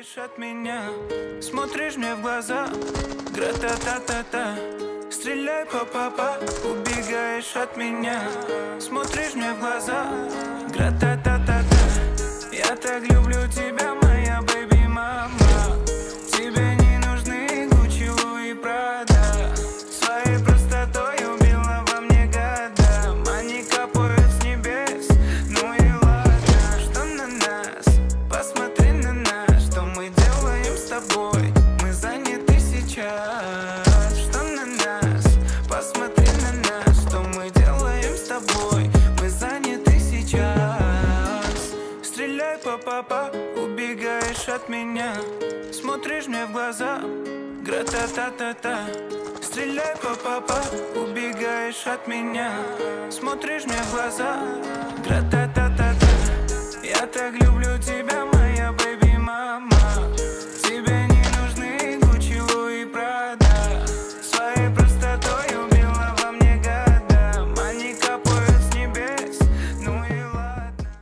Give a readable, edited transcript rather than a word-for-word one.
Убегаешь от меня, смотришь мне в глаза, гра-та-та-та-та. Стреляй, па-па-па, убегаешь от меня, смотришь мне в глаза, гра-та-та-та-та. Я так люблю тебя, моя бэйби-мама. Тебе не нужны Гуччи, Луи, Прада. Своей простотой убила во мне года. Они капают с небес, ну и ладно. Что на нас? Посмотри на нас. Что мы делаем с тобой? Мы заняты сейчас. Что на нас? Посмотри на нас. Что мы делаем с тобой? Мы заняты сейчас. Стреляй, па-па-па, убегаешь от меня, смотришь мне в глаза, гра-та-та-та-та. Стреляй, па-па-па, убегаешь от меня, смотришь мне в глаза, гра-та-та-та-та. Я так люблю тебя,